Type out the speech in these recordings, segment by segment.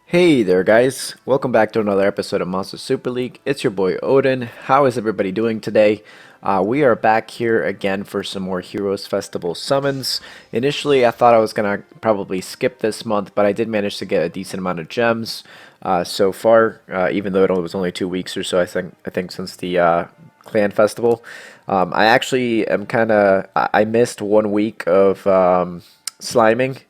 Hey there, guys. Welcome back to another episode of Monster Super League. It's your boy Odin. How is everybody doing today? We are back here again for some more Heroes Festival summons. Initially, I thought I was going to probably skip this month, but I did manage to get a decent amount of gems so far, even though it was only 2 weeks or so, I think since the Clan Festival. I actually am kind of, I missed 1 week of sliming.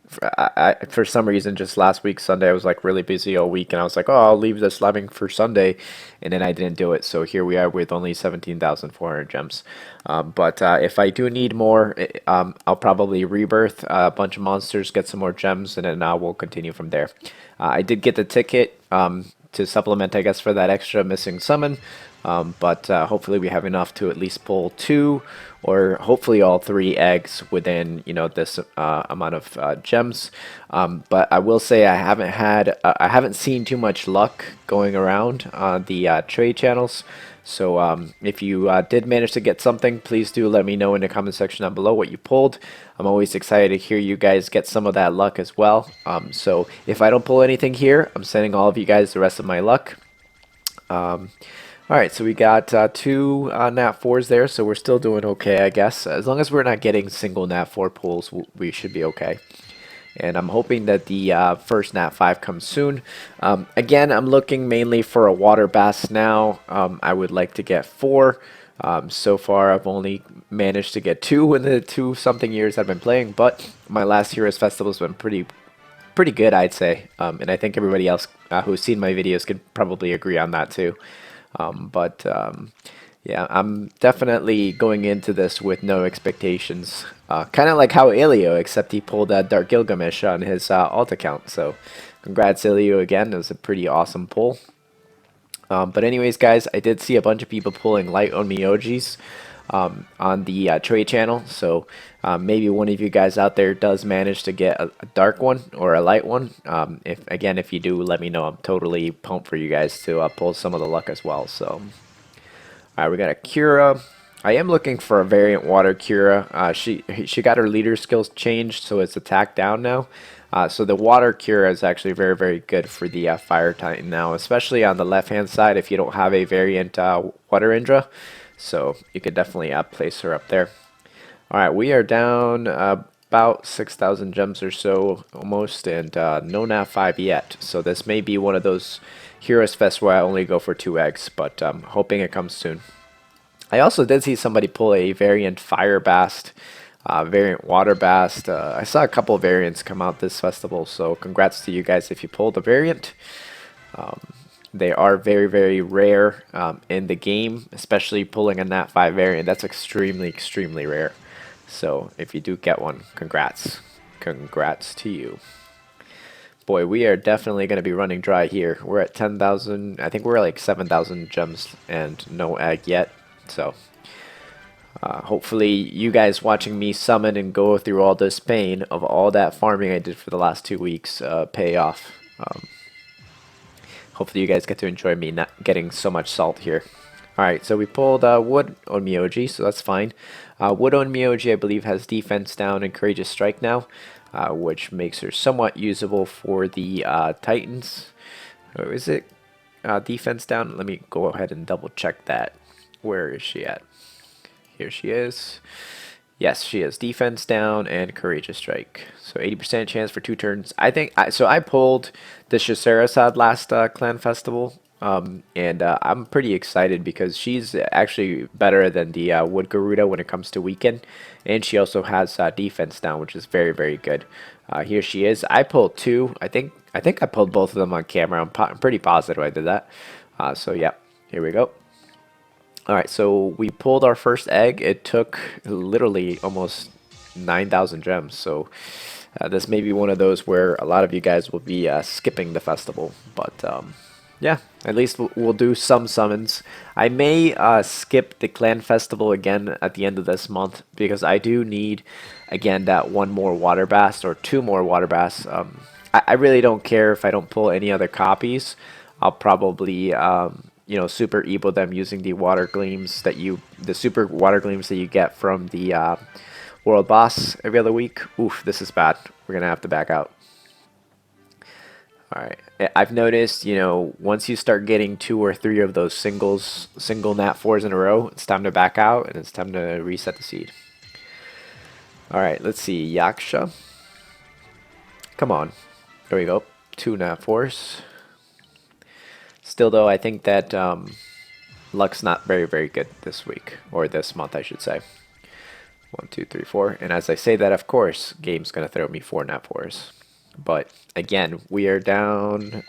For some reason, just last week Sunday, I was like really busy all week, and I was like, oh, I'll leave the sliming for Sunday, and then I didn't do it. So here we are with only 17,400 gems. But if I do need more, I'll probably rebirth a bunch of monsters, get some more gems, and then we'll continue from there. I did get the ticket to supplement, I guess, for that extra missing summon. But hopefully we have enough to at least pull two or hopefully all three eggs within this amount of gems. But I will say I haven't seen too much luck going around on the trade channels. So if you did manage to get something, please do let me know in the comment section down below what you pulled. I'm always excited to hear you guys get some of that luck as well. So if I don't pull anything here, I'm sending all of you guys the rest of my luck. All right, so we got two nat 4s there, so we're still doing okay, I guess. As long as we're not getting single nat 4 pulls, we should be okay. And I'm hoping that the first nat 5 comes soon. Again, I'm looking mainly for a water bass now. I would like to get 4. So far, I've only managed to get 2 in the 2-something years I've been playing, but my last Heroes Festival has been pretty good, I'd say. And I think everybody else who's seen my videos could probably agree on that too. But yeah, I'm definitely going into this with no expectations. Kind of like how Ilio, except he pulled Dark Gilgamesh on his alt account. So congrats, Ilio, again. It was a pretty awesome pull. But anyways, guys, I did see a bunch of people pulling light on Miojis on the trade channel. So maybe one of you guys out there does manage to get a dark one or a light one. If you do, let me know. I'm totally pumped for you guys to pull some of the luck as well. So, all right, we got a Kira. I am looking for a variant water Kira. She got her leader skills changed, so it's attack down now. So the water Kira is actually very, very good for the fire titan now, especially on the left hand side if you don't have a variant water Indra. So you could definitely place her up there. All right, we are down about 6,000 gems or so almost, and no nat 5 yet. So this may be one of those Heroes Fest where I only go for 2 eggs, but hoping it comes soon. I also did see somebody pull a variant Fire Bast, variant Water Bast. I saw a couple of variants come out this festival, so congrats to you guys if you pulled a variant. They are very, very rare in the game, especially pulling a Nat 5 variant. That's extremely, extremely rare. So if you do get one, congrats. Congrats to you. Boy, we are definitely going to be running dry here. We're at 10,000. I think we're at like 7,000 gems and no egg yet. So hopefully you guys watching me summon and go through all this pain of all that farming I did for the last 2 weeks pay off. Hopefully you guys get to enjoy me not getting so much salt here. Alright, so we pulled Wood on Miyoji, so that's fine. Wood on Miyoji, I believe, has defense down and Courageous Strike now, which makes her somewhat usable for the Titans. Or is it defense down? Let me go ahead and double check that. Where is she at? Here she is. Yes, she has defense down and Courageous Strike. So 80% chance for 2 turns. So I pulled the Shaserasad last Clan Festival. And I'm pretty excited because she's actually better than the Wood Garuda when it comes to weaken. And she also has defense down, which is very, very good. Here she is. I pulled 2. I think I pulled both of them on camera. I'm pretty positive I did that. So yeah, here we go. Alright, so we pulled our first egg. It took literally almost 9,000 gems. So this may be one of those where a lot of you guys will be skipping the festival. But yeah, at least we'll do some summons. I may skip the Clan Festival again at the end of this month because I do need, again, that 1 more Water Bass or 2 more Water Bass. I really don't care if I don't pull any other copies. I'll probably super evil them using the the super water gleams that you get from the world boss every other week. Oof, this is bad. We're gonna have to back out. Alright, I've noticed, you know, once you start getting 2 or 3 of those single nat 4s in a row, it's time to back out and it's time to reset the seed. Alright, let's see, Yaksha. Come on. There we go. 2 nat 4s. Still though, I think that luck's not very good this week, or this month I should say. 1, 2, 3, 4. And as I say that, of course, game's gonna throw me 4 nat 4s. But again, we are down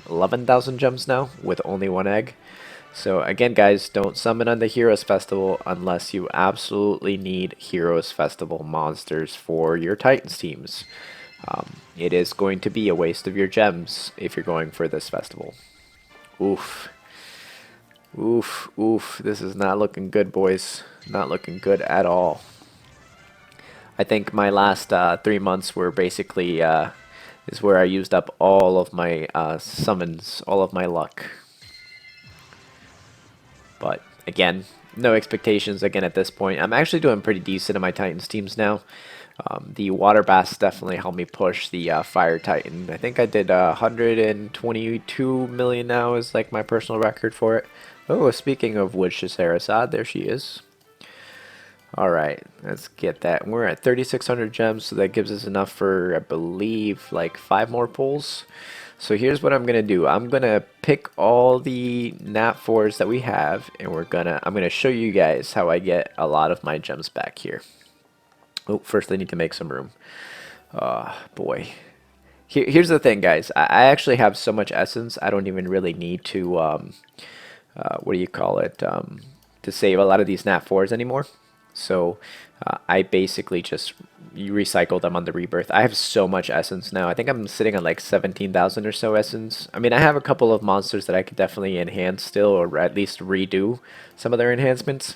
11,000 gems now with only 1 egg. So again, guys, don't summon on the Heroes Festival unless you absolutely need Heroes Festival monsters for your Titans teams. It is going to be a waste of your gems if you're going for this festival. Oof. Oof, oof. This is not looking good, boys. Not looking good at all. I think my last 3 months were basically is where I used up all of my summons, all of my luck. But again, no expectations again at this point. I'm actually doing pretty decent in my Titans teams now. The Water Bass definitely helped me push the Fire Titan. I think I did 122 million now is like my personal record for it. Oh, speaking of which, Sarasad, there she is. Alright, let's get that. We're at 3,600 gems, so that gives us enough for, I believe, like 5 more pulls. So here's what I'm gonna do. I'm gonna pick all the nat 4s that we have, and I'm gonna show you guys how I get a lot of my gems back here. Oh, first I need to make some room. Boy. Here's the thing, guys. I actually have so much essence, I don't even really need to, what do you call it, to save a lot of these nat 4s anymore. So I basically just recycle them on the rebirth. I have so much essence now. I think I'm sitting on like 17,000 or so essence. I mean, I have a couple of monsters that I could definitely enhance still, or at least redo some of their enhancements.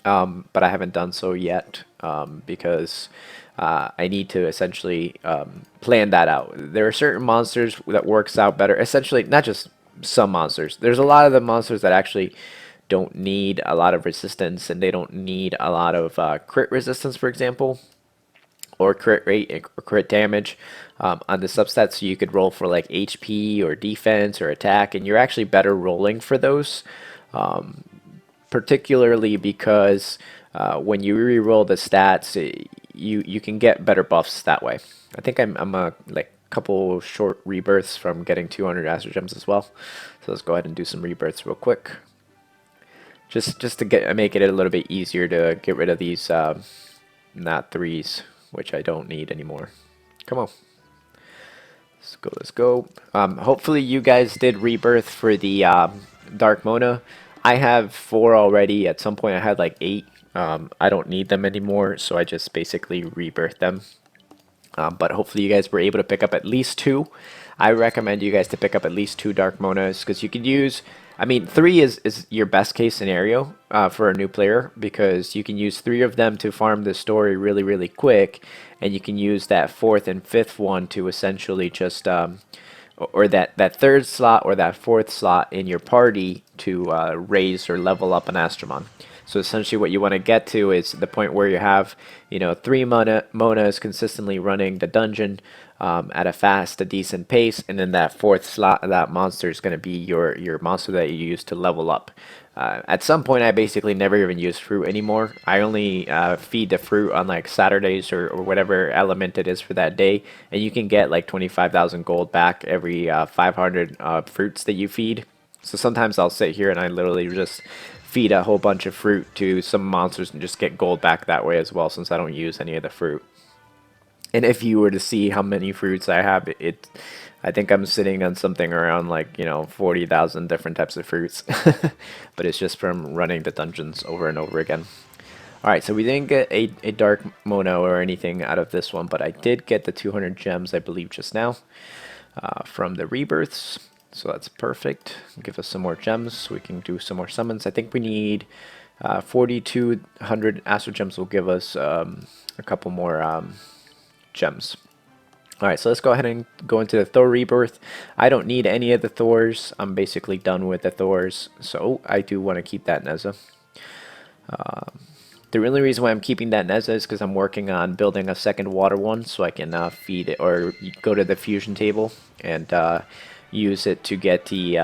But I haven't done so yet because I need to essentially plan that out. There are certain monsters that works out better. Essentially, not just some monsters. There's a lot of the monsters that actually don't need a lot of resistance, and they don't need a lot of crit resistance, for example, or crit rate or crit damage on the substats. So you could roll for like HP or defense or attack, and you're actually better rolling for those, particularly because when you re-roll the stats, you can get better buffs that way. I think I'm a like couple short rebirths from getting 200 Astro Gems as well. So let's go ahead and do some rebirths real quick. Just to make it a little bit easier to get rid of these nat 3s, which I don't need anymore. Come on. Let's go. Hopefully you guys did rebirth for the Dark Mona. I have 4 already. At some point I had like 8. I don't need them anymore, so I just basically rebirth them. But hopefully you guys were able to pick up at least 2. I recommend you guys to pick up at least 2 Dark Monas, because you could use, I mean, 3 is your best case scenario for a new player, because you can use 3 of them to farm the story really quick, and you can use that 4th and 5th one to essentially just, or that 3rd slot or that 4th slot in your party to raise or level up an Astromon. So essentially what you want to get to is the point where you have, you know, 3 Monas consistently running the dungeon at a decent pace, and then that 4th slot of that monster is going to be your monster that you use to level up. At some point I basically never even use fruit anymore. I only feed the fruit on like Saturdays or whatever element it is for that day, and you can get like 25,000 gold back every 500 fruits that you feed. So sometimes I'll sit here and I literally just feed a whole bunch of fruit to some monsters and just get gold back that way as well, since I don't use any of the fruit. And if you were to see how many fruits I have, I think I'm sitting on something around like, you know, 40,000 different types of fruits. But it's just from running the dungeons over and over again. Alright, so we didn't get a Dark Mono or anything out of this one, but I did get the 200 gems, I believe, just now from the rebirths. So that's perfect. Give us some more gems so we can do some more summons. I think we need 4,200 Astro Gems will give us a couple more gems. Alright, so let's go ahead and go into the Thor Rebirth. I don't need any of the Thors. I'm basically done with the Thors. So I do want to keep that Neza. The only reason why I'm keeping that Neza is because I'm working on building a second water one so I can feed it or go to the fusion table and use it to get the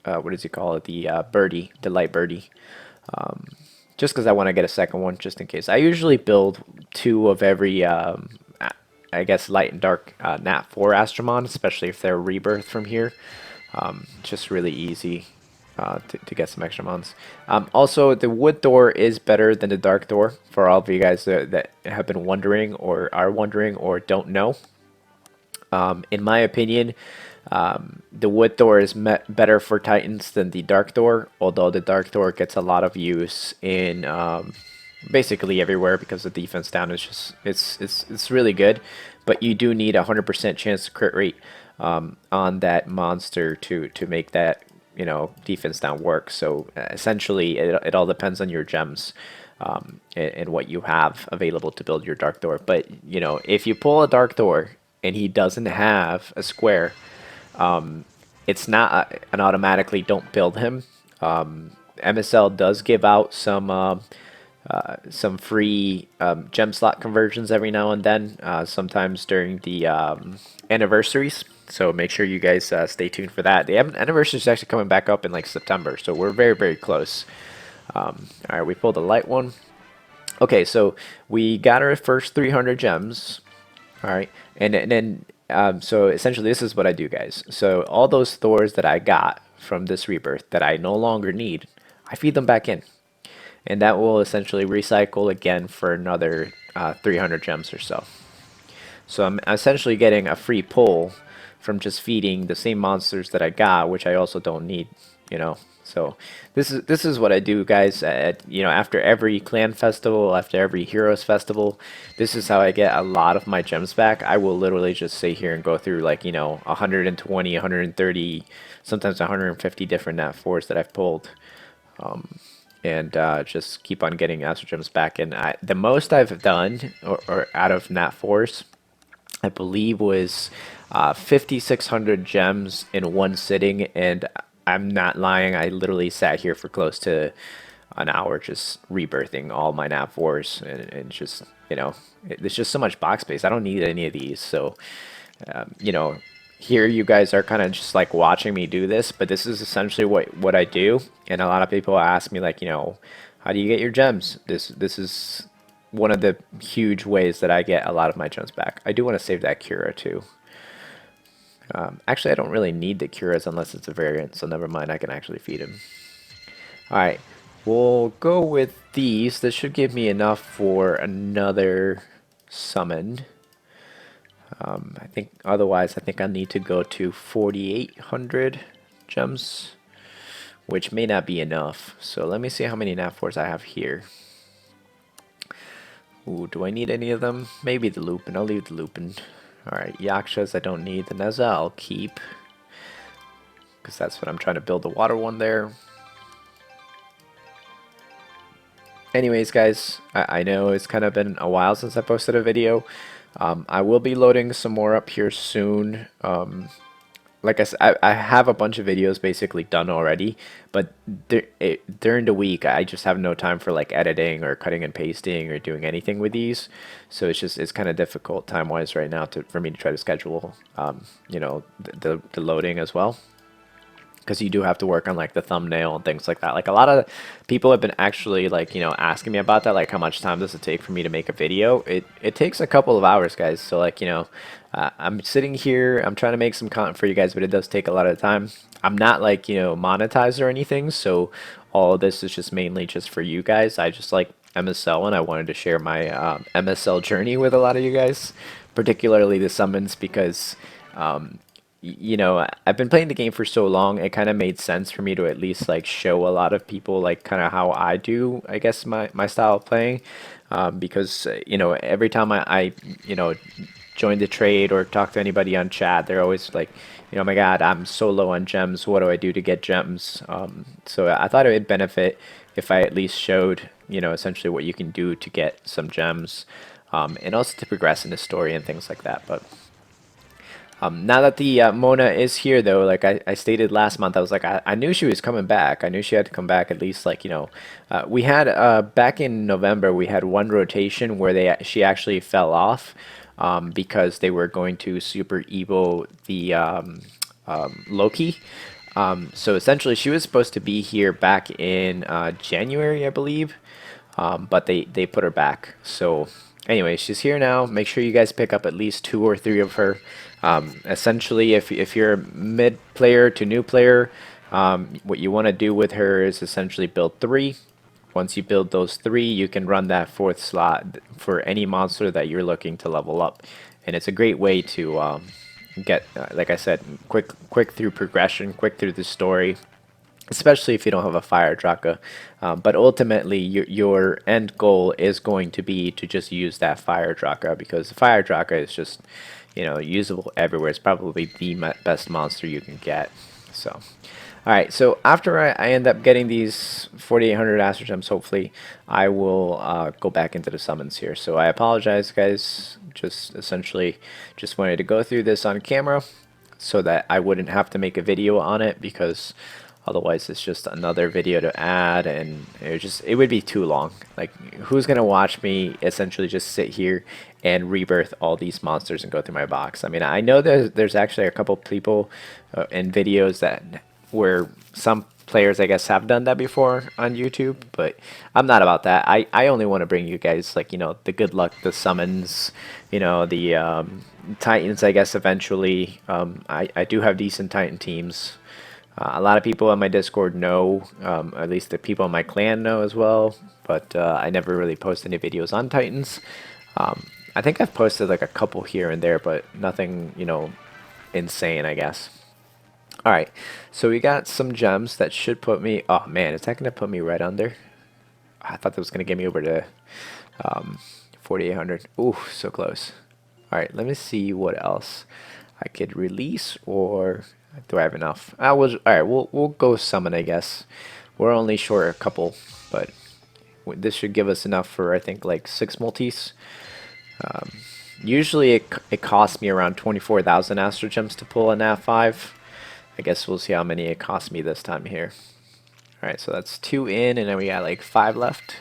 what does he call it? The birdie, the light birdie. Just because I want to get a second one, just in case. I usually build two of every, I guess, light and dark Nat 4 Astromon, especially if they're rebirth from here. Just really easy to get some extra mons. Also, the wood Thor is better than the dark Thor for all of you guys that have been wondering or are wondering or don't know. In my opinion, the wood Thor is better for Titans than the dark Thor, although the dark Thor gets a lot of use in basically everywhere because the defense down is just it's really good, but you do need a 100% chance to crit rate on that monster to make that defense down work. So essentially, it all depends on your gems. And what you have available to build your Dark Thor. But, if you pull a Dark Thor and he doesn't have a square, it's not an automatically don't build him. MSL does give out some free gem slot conversions every now and then, sometimes during the anniversaries. So make sure you guys stay tuned for that. The anniversary is actually coming back up in like September, so we're very, very close. All right, we pulled a light one. Okay, so we got our first 300 gems. All right, and then so essentially this is what I do, guys. So all those Thors that I got from this rebirth that I no longer need, I feed them back in, and that will essentially recycle again for another 300 gems or so. So I'm essentially getting a free pull from just feeding the same monsters that I got, which I also don't need, So this is what I do, guys. After every clan festival, after every heroes festival, this is how I get a lot of my gems back. I will literally just sit here and go through like 120, 130, sometimes 150 different Nat 4s that I've pulled, and just keep on getting Astro Gems back. And the most I've done, or out of Nat 4s, I believe was 5,600 gems in one sitting, and I'm not lying, I literally sat here for close to an hour just rebirthing all my Nat 4s, and just, there's just so much box space. I don't need any of these, so, here you guys are kind of just like watching me do this, but this is essentially what I do, and a lot of people ask me like, how do you get your gems? This is one of the huge ways that I get a lot of my gems back. I do want to save that Cura too. Actually, I don't really need the Curas unless it's a variant, so never mind, I can actually feed him. Alright, we'll go with these. This should give me enough for another summon. I think otherwise, I think I need to go to 4,800 gems, which may not be enough. So let me see how many Nat 4s I have here. Ooh, do I need any of them? Maybe the Lupin. I'll leave the Lupin. Alright, Yakshas I don't need. The Neza I'll keep, because that's what I'm trying to build, the water one there. Anyways, guys, I know it's kind of been a while since I posted a video. I will be loading some more up here soon. Like I said, I have a bunch of videos basically done already, but during the week I just have no time for like editing or cutting and pasting or doing anything with these. So it's kind of difficult time-wise right now for me to try to schedule the loading as well, because you do have to work on like the thumbnail and things like that. Like a lot of people have been actually like asking me about that, like how much time does it take for me to make a video. It takes a couple of hours, guys. So like I'm sitting here, I'm trying to make some content for you guys, but it does take a lot of time. I'm not like monetized or anything, so all of this is just mainly just for you guys. I just like MSL, and I wanted to share my MSL journey with a lot of you guys, particularly the summons, because I've been playing the game for so long, it kind of made sense for me to at least like show a lot of people like kind of how I do, I guess, my style of playing, because every time I join the trade or talk to anybody on chat, they're always like, oh my god, I'm so low on gems, what do I do to get gems? So I thought it would benefit if I at least showed essentially what you can do to get some gems, and also to progress in the story and things like that. But Now that the Mona is here, though, like I stated last month, I was like, I knew she was coming back. I knew she had to come back at least, like, we had back in November, we had one rotation where she actually fell off because they were going to Super Evo the Loki. So essentially, she was supposed to be here back in January, I believe, but they put her back. So anyway, she's here now. Make sure you guys pick up at least 2 or 3 of her. Essentially, if you're a mid player to new player, what you want to do with her is essentially build 3. Once you build those 3, you can run that 4th slot for any monster that you're looking to level up, and it's a great way to get, like I said, quick through progression, quick through the story, especially if you don't have a fire Draka. But ultimately, your end goal is going to be to just use that fire Draka, because the fire Draka is just, usable everywhere. It's probably the best monster you can get. So, all right. So after I end up getting these 4,800 Astro Gems, hopefully, I will go back into the summons here. So I apologize, guys. Just essentially, just wanted to go through this on camera so that I wouldn't have to make a video on it, because otherwise it's just another video to add, and it would be too long. Like, who's gonna watch me essentially just sit here and rebirth all these monsters and go through my box? I mean, I know there's actually a couple people in videos that where some players, I guess, have done that before on YouTube, but I'm not about that. I only want to bring you guys, like, the good luck, the summons, the Titans, I guess, eventually. I do have decent Titan teams. A lot of people on my Discord know, at least the people in my clan know as well, but I never really post any videos on Titans. I think I've posted like a couple here and there, but nothing, insane, I guess. Alright, so we got some gems that should put me... Oh man, is that going to put me right under? I thought that was going to get me over to 4,800. Ooh, so close. Alright, let me see what else I could release, or do I have enough? Alright, we'll go summon, I guess. We're only short a couple, but this should give us enough for, I think, like 6 multis. Usually it costs me around 24,000 Astro Gems to pull a Nat 5. I guess we'll see how many it costs me this time here. Alright, so that's 2 in, and then we got like 5 left.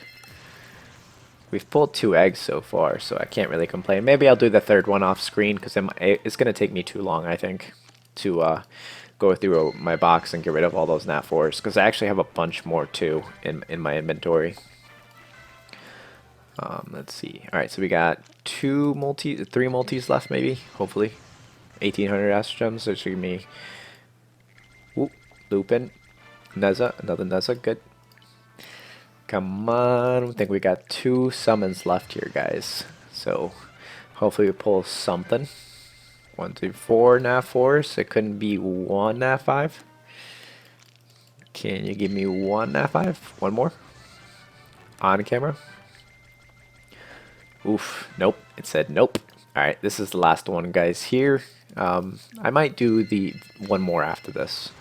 We've pulled 2 eggs so far, so I can't really complain. Maybe I'll do the 3rd one off screen, because it's going to take me too long, I think, to go through my box and get rid of all those Nat 4s, because I actually have a bunch more too in my inventory. Let's see. Alright, so we got 3 multis left, maybe, hopefully. 1,800 Astro Gems, so it should give me... Ooh, Lupin. Neza, another Neza, good. Come on, I think we got 2 summons left here, guys. So, hopefully we pull something. 1, 2, 4 Nat 4s. It couldn't be 1 Nat 5. Can you give me 1 Nat 5? One more? On camera? Oof, nope. It said nope. Alright, this is the last one, guys, here. I might do the one more after this.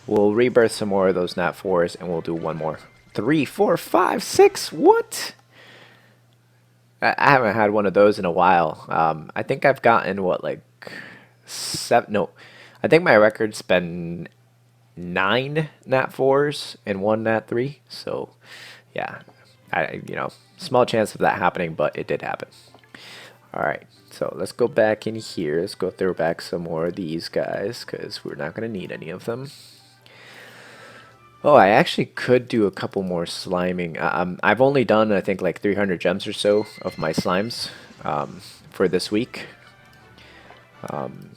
We'll rebirth some more of those Nat 4s, and we'll do one more. 3, 4, 5, 6. What? I haven't had one of those in a while. I think I've gotten, what, like 7? No, I think my record's been 9 Nat 4s and 1 Nat 3. So, yeah, small chance of that happening, but it did happen. All right, so let's go back in here. Let's go throw back some more of these guys, because we're not going to need any of them. Oh, I actually could do a couple more sliming. I've only done, I think, like 300 gems or so of my slimes for this week.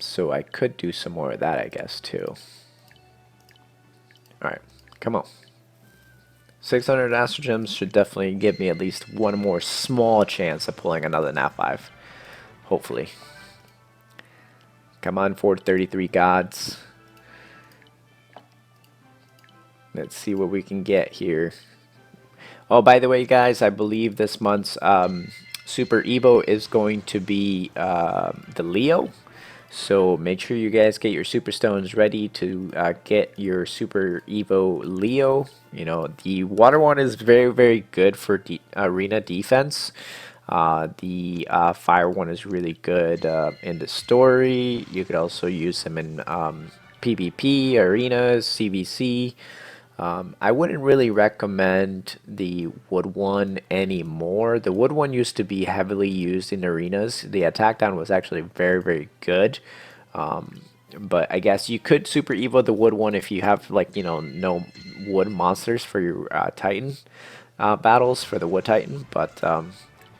So I could do some more of that, I guess, too. Alright, come on. 600 Astro Gems should definitely give me at least one more small chance of pulling another Nat 5. Hopefully. Come on, 433 gods. Let's see what we can get here. Oh, by the way, guys, I believe this month's Super Evo is going to be the Leo. So make sure you guys get your Super Stones ready to get your Super Evo Leo. The water one is very, very good for arena defense. The fire one is really good in the story. You could also use him in PvP, arenas, CVC. I wouldn't really recommend the wood one anymore. The wood one used to be heavily used in arenas. The attack down was actually very, very good. But I guess you could super evo the wood one if you have, like, you know, no wood monsters for your Titan battles for the wood Titan. But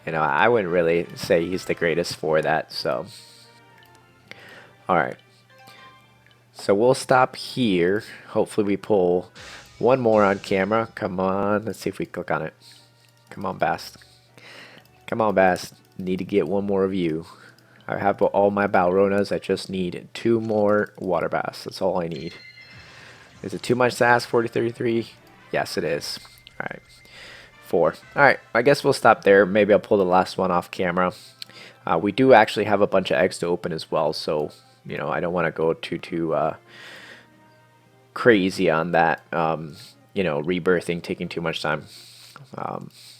you know, I wouldn't really say he's the greatest for that. So all right, so we'll stop here. Hopefully we pull one more on camera. Come on, let's see if we click on it. Come on, Bast. Come on, Bast. Need to get one more of you. I have all my Balronas. I just need 2 more water bass. That's all I need. Is it too much to ask? 4033? Yes, it is. All right. 4. All right. I guess we'll stop there. Maybe I'll pull the last one off camera. We do actually have a bunch of eggs to open as well, so you know I don't want to go too crazy on that. You know, rebirthing taking too much time.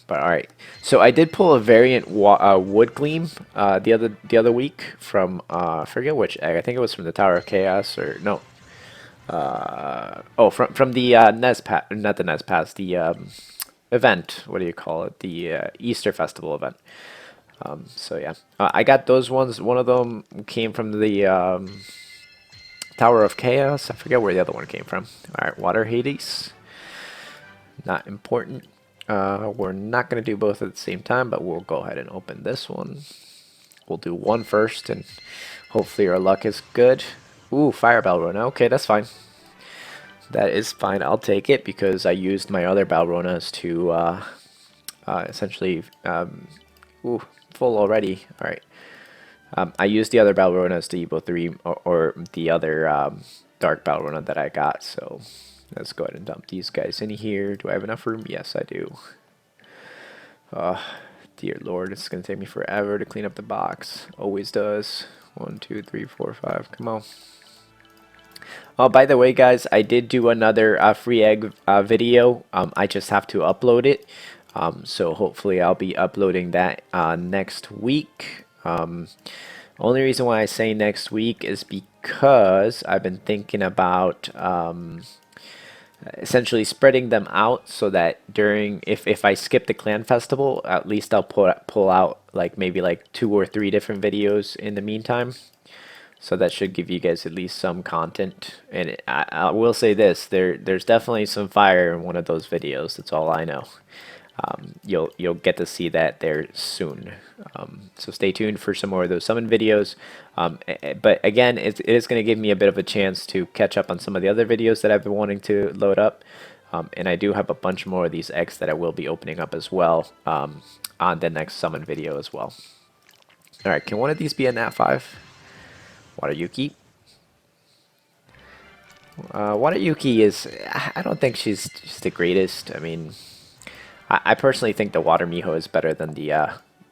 But all right, so I did pull a variant wood gleam the other week from I forget which egg. I think it was from the Tower of Chaos, or no. Oh, from the Nez Pass, not the Nez Pass, the event. What do you call it? The Easter Festival event. So yeah, I got those ones. One of them came from the Tower of Chaos. I forget where the other one came from. All right, Water Hades. Not important. We're not going to do both at the same time, but we'll go ahead and open this one. We'll do one first, and hopefully our luck is good. Ooh, Fire Balrona. Okay, that's fine. That is fine. I'll take it because I used my other Balronas to essentially... ooh, full already. All right. I used the other Balronas to evo 3 or the other Dark Balrona that I got, so... Let's go ahead and dump these guys in here. Do I have enough room? Yes, I do. Dear Lord, it's going to take me forever to clean up the box. Always does. 1, 2, 3, 4, 5. Come on. Oh, by the way, guys, I did do another free egg video. I just have to upload it. So hopefully I'll be uploading that next week. Only reason why I say next week is because I've been thinking about... essentially spreading them out so that during if I skip the clan festival, at least I'll pull out like maybe like 2 or 3 different videos in the meantime. So that should give you guys at least some content. And I will say this, there's definitely some fire in one of those videos. That's all I know. You'll get to see that there soon. So stay tuned for some more of those summon videos. But again, it is going to give me a bit of a chance to catch up on some of the other videos that I've been wanting to load up. And I do have a bunch more of these eggs that I will be opening up as well on the next summon video as well. Alright, can one of these be a Nat 5? Water Yuki. Water Yuki is... I don't think she's the greatest. I mean... I personally think the Water Miho is better than the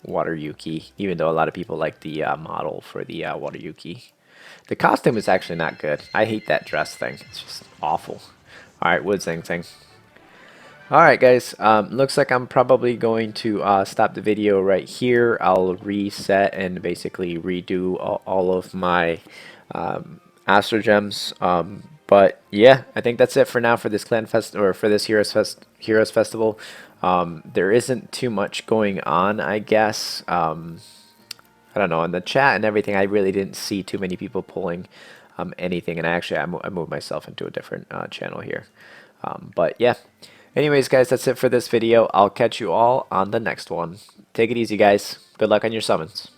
Water Yuki, even though a lot of people like the model for the Water Yuki. The costume is actually not good. I hate that dress thing. It's just awful. Alright, Wood Zing thing. Alright guys, looks like I'm probably going to stop the video right here. I'll reset and basically redo all of my Astro Gems. But yeah, I think that's it for now for this Clan Fest, or for this Heroes Festival. There isn't too much going on, I guess. I don't know, in the chat and everything, I really didn't see too many people pulling anything, and I moved myself into a different channel here. But yeah, anyways guys, that's it for this video. I'll catch you all on the next one. Take it easy guys. Good luck on your summons.